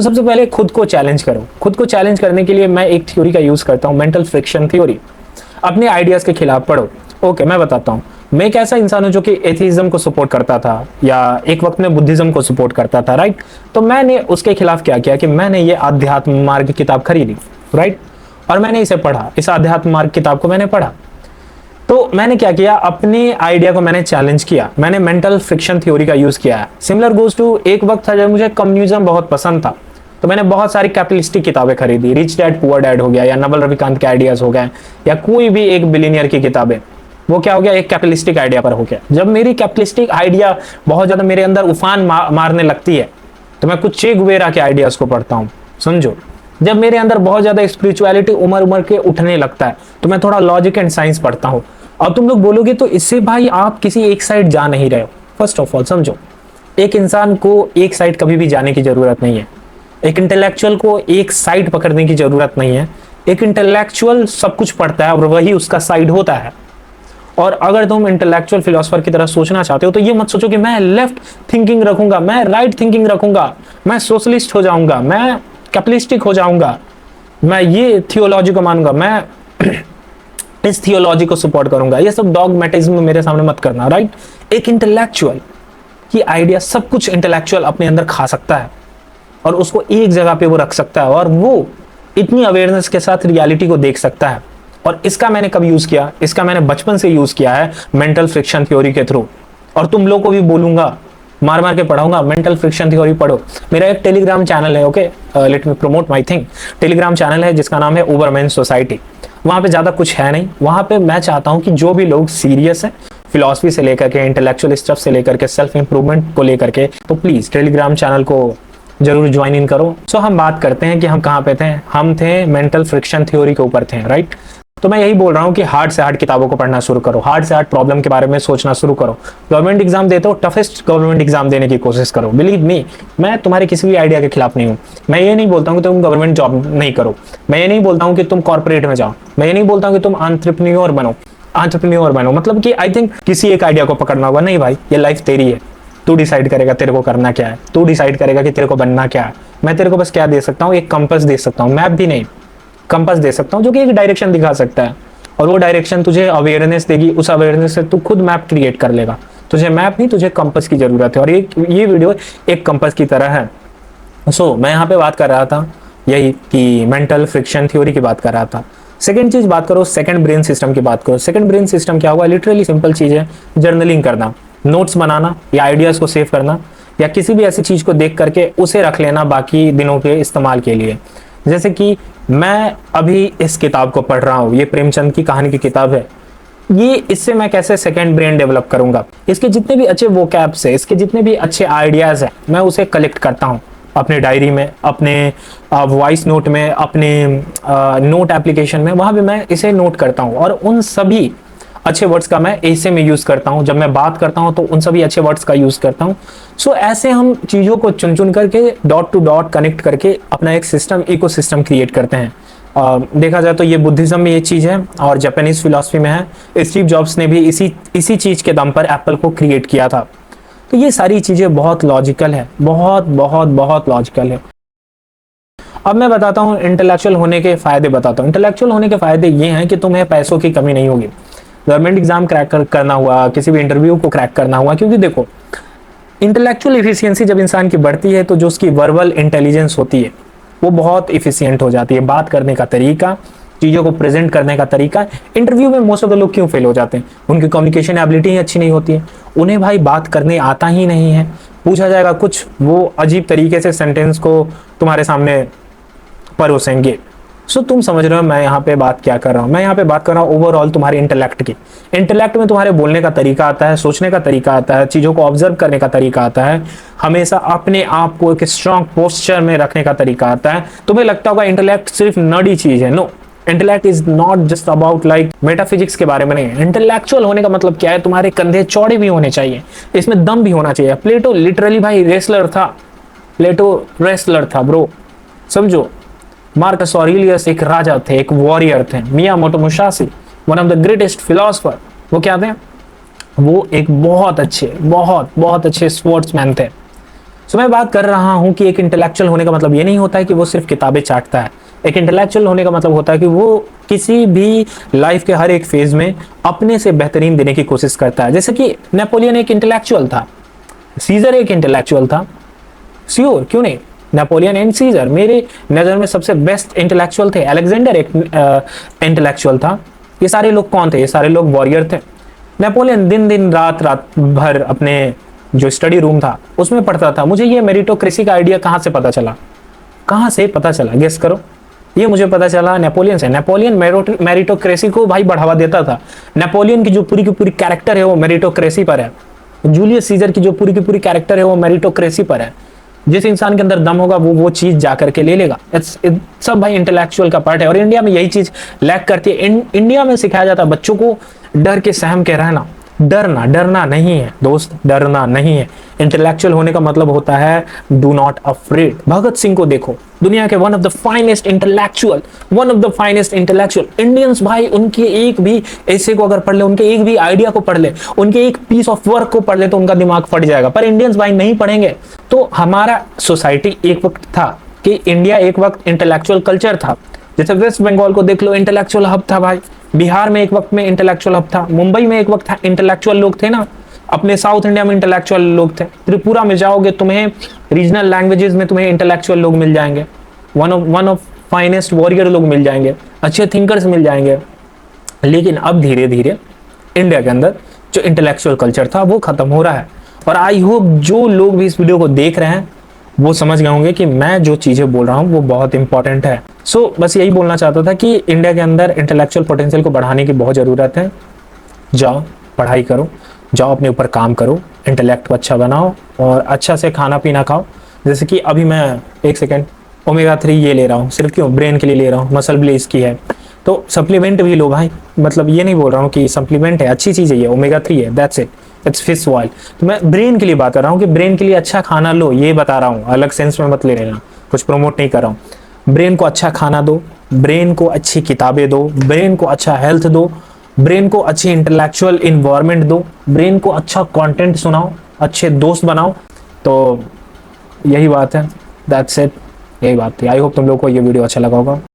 तो सबसे पहले खुद को चैलेंज करो। खुद को चैलेंज करने के लिए मैं एक थ्योरी का यूज करता हूँ, मेंटल फ्रिक्शन थ्योरी। अपने आइडियाज के खिलाफ पढ़ो। ओके, मैं बताता हूँ, मैं एक ऐसा इंसान हूं जो कि एथिज्म को सपोर्ट करता था या एक वक्त में बुद्धिज्म को सपोर्ट करता था, राइट। तो मैंने उसके खिलाफ क्या किया कि मैंने ये आध्यात्म मार्ग किताब खरीदी, राइट, और मैंने इसे पढ़ा, इस आध्यात्म मार्ग किताब को मैंने पढ़ा। तो मैंने क्या किया, अपने आइडिया को मैंने चैलेंज किया, मैंने मेंटल फ्रिक्शन थ्योरी का यूज किया है। सिमिलर गोज टू, एक वक्त था जब मुझे कम्युनिज्म बहुत पसंद था, तो मैंने बहुत सारी कैपिटलिस्टिक किताबें खरीदी, रिच डैड पुअर डैड हो गया, या नवल रविकांत के आइडियाज हो गए, या कोई भी एक बिलियनियर की किताबें, वो क्या हो गया, एक कैपिटलिस्टिक आइडिया पर हो गया। जब मेरी कैपिटलिस्टिक आइडिया बहुत ज्यादा मेरे अंदर उफान मारने लगती है, तो मैं कुछ चे गुवेरा के आइडियाज को पढ़ता हूँ, समझो। जब मेरे अंदर बहुत ज्यादा स्पिरिचुअलिटी उमर उमर के उठने लगता है, तो मैं थोड़ा लॉजिक एंड साइंस पढ़ता हूँ। अब तुम लोग बोलोगे तो इससे भाई आप किसी एक साइड जा नहीं रहे हो। फर्स्ट ऑफ ऑल समझो, एक इंसान को एक साइड कभी भी जाने की जरूरत नहीं है। एक इंटेलेक्चुअल को एक साइड पकड़ने की जरूरत नहीं है। एक इंटेलेक्चुअल सब कुछ पढ़ता है और वही उसका साइड होता है। और अगर तुम इंटेलेक्चुअल फिलोसफर की तरह सोचना चाहते हो, तो ये मत सोचो कि मैं लेफ्ट थिंकिंग रखूंगा, मैं राइट थिंकिंग रखूंगा, मैं सोशलिस्ट हो जाऊंगा, मैं कैपिटलिस्टिक हो जाऊंगा, मैं ये थियोलॉजी को मानूंगा, मैं इस थियोलॉजी को सपोर्ट करूंगा। ये सब डॉगमेटिज्म मेरे सामने मत करना, राइट। एक इंटेलेक्चुअल की आइडिया, सब कुछ इंटेलेक्चुअल अपने अंदर खा सकता है और उसको एक जगह पे वो रख सकता है, और वो इतनी अवेयरनेस के साथ रियलिटी को देख सकता है। और इसका मैंने कब यूज किया, इसका मैंने बचपन से यूज किया है, मेंटल फ्रिक्शन थ्योरी के थ्रू। और तुम लोग को भी बोलूंगा, मार मार के पढ़ाऊंगा, मेंटल फ्रिक्शन थ्योरी पढ़ो। मेरा एक टेलीग्राम चैनल है, okay, let me promote my thing. Telegram channel है जिसका नाम है ओवरमैन सोसाइटी। वहां पे ज्यादा कुछ है नहीं, वहां पे मैं चाहता हूं कि जो भी लोग सीरियस है फिलॉसफी से लेकर के, इंटेलेक्चुअल स्टफ से लेकर के, सेल्फ इंप्रूवमेंट को लेकर के, तो प्लीज टेलीग्राम चैनल को जरूर ज्वाइन इन करो। सो हम बात करते हैं कि हम कहाँ पे थे। हम थे मेंटल फ्रिक्शन थ्योरी के ऊपर थे, राइट। तो मैं यही बोल रहा हूँ कि हार्ड से हार्ड किताबों को पढ़ना शुरू करो, हार्ड से हार्ड प्रॉब्लम के बारे में सोचना शुरू करो। गवर्नमेंट एग्जाम देते हो, टफेस्ट गवर्नमेंट एग्जाम देने की कोशिश करो। बिलीव मी, मैं तुम्हारे किसी भी आइडिया के खिलाफ नहीं हूँ। मैं ये नहीं बोलता हूँ कि तुम गवर्नमेंट जॉब नहीं करो, मैं ये नहीं बोलता हूँ कि तुम कॉर्पोरेट में जाओ, मैं ये नहीं बोलता हूँ कि तुम एंटरप्रेन्योर बनो, मतलब कि आई थिंक किसी एक आइडिया को पकड़ना होगा। नहीं भाई, ये लाइफ तेरी है, तू डिसाइड करेगा तेरे को करना क्या है, तू डिसाइड करेगा कि तेरे को बनना क्या है। मैं तेरे को बस क्या दे सकता हूँ, एक कंपास दे सकता हूँ, मैप भी नहीं, कंपास दे सकता हूँ, जो कि एक डायरेक्शन दिखा सकता है। और वो डायरेक्शन तुझे अवेयरनेस देगी, उस अवेयरनेस से तू खुद मैप क्रिएट कर लेगा। तुझे मैप नहीं, तुझे कंपास की जरूरत है, और ये वीडियो एक कंपास की तरह है। सो मैं यहाँ पे बात कर रहा था यही कि मेंटल फ्रिक्शन थ्योरी की बात कर रहा था। सेकंड चीज बात करो, सेकंड ब्रेन सिस्टम की बात करो। सेकंड ब्रेन सिस्टम क्या हुआ, लिटरली सिंपल चीज है, जर्नलिंग करना, नोट्स बनाना, या आइडियाज को सेव करना, या किसी भी ऐसी चीज को देख करके उसे रख लेना बाकी दिनों के इस्तेमाल के लिए। जैसे कि मैं अभी इस किताब को पढ़ रहा हूँ, ये प्रेमचंद की कहानी की किताब है। ये इससे मैं कैसे सेकंड ब्रेन डेवलप करूंगा, इसके जितने भी अच्छे वोकैब्स है, इसके जितने भी अच्छे आइडियाज है, मैं उसे कलेक्ट करता हूँ अपने डायरी में, अपने वॉइस नोट में, अपने नोट एप्लीकेशन में, वहां भी मैं इसे नोट करता हूँ। और उन सभी अच्छे वर्ड्स का मैं ऐसे में यूज करता हूँ। जब मैं बात करता हूँ तो उन सभी अच्छे वर्ड्स का यूज करता हूँ। सो ऐसे हम चीजों को चुन चुन करके, डॉट टू डॉट कनेक्ट करके अपना एक सिस्टम, इकोसिस्टम क्रिएट करते हैं। देखा जाए तो ये बुद्धिज्म में ये चीज है, और जापानीज फिलॉसफी में है। स्टीव जॉब्स ने भी इसी चीज के दम पर एप्पल को क्रिएट किया था। तो ये सारी चीजें बहुत लॉजिकल है, बहुत बहुत बहुत लॉजिकल है। अब मैं बताता हूँ इंटेलेक्चुअल होने के फायदे बताता हूँ। इंटेलेक्चुअल होने के फायदे ये हैं कि तुम्हें पैसों की कमी नहीं होगी। गवर्नमेंट एग्जाम क्रैक करना हुआ, किसी भी इंटरव्यू को क्रैक करना हुआ, क्योंकि देखो इंटेलेक्चुअल एफिशिएंसी जब इंसान की बढ़ती है तो जो उसकी वर्बल इंटेलिजेंस होती है वो बहुत इफिशिएंट हो जाती है। बात करने का तरीका, चीज़ों को प्रेजेंट करने का तरीका। इंटरव्यू में मोस्ट ऑफ द लोग क्यों फेल हो जाते हैं, उनकी कम्युनिकेशन एबिलिटी ही अच्छी नहीं होती है, उन्हें भाई बात करने आता ही नहीं है। पूछा जाएगा कुछ, वो अजीब तरीके से सेंटेंस को तुम्हारे सामने परोसेंगे। सो तुम समझ रहे हो मैं यहाँ पे बात क्या कर रहा हूँ। मैं यहाँ पे बात कर रहा हूँ ओवरऑल तुम्हारे इंटेलेक्ट की। इंटेलेक्ट में तुम्हारे बोलने का तरीका आता है, सोचने का तरीका आता है, चीज़ों को ऑब्जर्व करने का तरीका आता है, हमेशा अपने आप को एक स्ट्रॉन्ग पोस्चर में रखने का तरीका आता है। तुम्हें लगता होगा इंटेलेक्ट सिर्फ नर्डी चीज है। No, intellect is not just about like metaphysics के बारे में नहीं है। इंटेलेक्चुअल होने का मतलब क्या है, तुम्हारे कंधे चौड़े भी होने चाहिए, इसमें दम भी होना चाहिए। प्लेटो लिटरली भाई रेसलर था, प्लेटो रेसलर था ब्रो, समझो। मार्कस ऑरेलियस एक राजा थे, एक वॉरियर थे। Miyamoto Musashi one of the greatest philosopher, वो क्या थे, वो एक बहुत अच्छे स्पोर्ट्समैन थे। सो मैं बात कर रहा हूं कि एक इंटेलेक्चुअल होने का मतलब ये नहीं होता है कि वो सिर्फ किताबें चाटता है। एक इंटेलेक्चुअल होने का मतलब होता है कि वो किसी भी लाइफ के हर एक फेज में अपने से बेहतरीन देने की कोशिश करता है। जैसे कि नेपोलियन एक इंटेलेक्चुअल था, सीजर एक इंटेलेक्चुअल था, श्योर क्यों नहीं, नेपोलियन एंड सीजर मेरे नजर में सबसे बेस्ट इंटेलेक्चुअल थे। अलेक्जेंडर एक इंटेलेक्चुअल था। ये सारे लोग कौन थे? ये सारे लोग वॉरियर थे। नेपोलियन दिन दिन रात रात भर अपने जो स्टडी रूम था उसमें पढ़ता था। मुझे ये मेरिटोक्रेसी का आइडिया कहाँ से पता चला? कहाँ से पता चला? गेस करो। ये मुझे पता चला नेपोलियन से। नेपोलियन मेरिटोक्रेसी को भाई बढ़ावा देता था। नेपोलियन की जो पूरी की पूरी कैरेक्टर है वो मेरिटोक्रेसी पर है। जूलियस सीजर की जो पूरी की पूरी कैरेक्टर है वो मेरिटोक्रेसी पर है। जिस इंसान के अंदर दम होगा वो चीज जा करके ले लेगा। सब भाई इंटेलेक्चुअल का पार्ट है और इंडिया में यही चीज लैक करती है। इंडिया में सिखाया जाता है बच्चों को डर के सहम के रहना। डरना नहीं है दोस्त, डरना नहीं है। इंटेलेक्चुअल होने का मतलब होता है do not afraid. Bhagat Singh को देखो, दुनिया के one of the finest intellectual Indians भाई, उनके एक भी ऐसे को अगर पढ़ ले, उनके एक भी आइडिया को पढ़ ले, उनके एक पीस ऑफ वर्क को पढ़ ले तो उनका दिमाग फट जाएगा। पर इंडियंस भाई नहीं पढ़ेंगे। तो हमारा सोसाइटी एक वक्त था कि इंडिया एक वक्त इंटेलेक्चुअल कल्चर था। जैसे वेस्ट बंगाल को देख लो, इंटेलेक्चुअल हब था भाई। बिहार में एक वक्त में इंटेलेक्चुअल हब था। मुंबई में एक वक्त इंटेलेक्चुअल लोग थे ना। अपने साउथ इंडिया में इंटेलेक्चुअल लोग थे। त्रिपुरा में जाओगे तुम्हें रीजनल लैंग्वेजेस में तुम्हें इंटेलेक्चुअल लोग मिल जाएंगे। वन ऑफ फाइनेस्ट वॉरियर लोग मिल जाएंगे, अच्छे थिंकर्स मिल जाएंगे। लेकिन अब धीरे धीरे इंडिया के अंदर जो इंटेलेक्चुअल कल्चर था वो खत्म हो रहा है। और आई होप जो लोग भी इस वीडियो को देख रहे हैं वो समझ गए होंगे कि मैं जो चीजें बोल रहा हूँ वो बहुत इंपॉर्टेंट है। सो बस यही बोलना चाहता था कि इंडिया के अंदर इंटेलेक्चुअल पोटेंशियल को बढ़ाने की बहुत जरूरत है। जाओ पढ़ाई करो, जाओ अपने ऊपर काम करो, इंटेलेक्ट को अच्छा बनाओ और अच्छा से खाना पीना खाओ। जैसे कि अभी मैं एक सेकेंड ओमेगा 3 ये ले रहा हूँ, सिर्फ क्यों? ब्रेन के लिए ले रहा हूँ, मसल ब्लेज की है। तो सप्लीमेंट भी लो भाई, मतलब ये नहीं बोल रहा हूँ कि सप्लीमेंट है, अच्छी चीज़ है ये, ओमेगा 3 है, that's it, it's fish oil. तो मैं ब्रेन के लिए बात कर रहा हूँ कि ब्रेन के लिए अच्छा खाना लो, ये बता रहा हूँ, अलग सेंस में मत ले लेना, कुछ प्रमोट नहीं कर रहा हूँ। ब्रेन को अच्छा खाना दो, ब्रेन को अच्छी किताबें दो, ब्रेन को अच्छा हेल्थ दो, ब्रेन को अच्छी इंटेलेक्चुअल इन्वायरमेंट दो, ब्रेन को अच्छा कंटेंट सुनाओ, अच्छे दोस्त बनाओ। तो यही बात है, दैट्स इट, यही बात थी। आई होप तुम लोग को ये वीडियो अच्छा लगा होगा।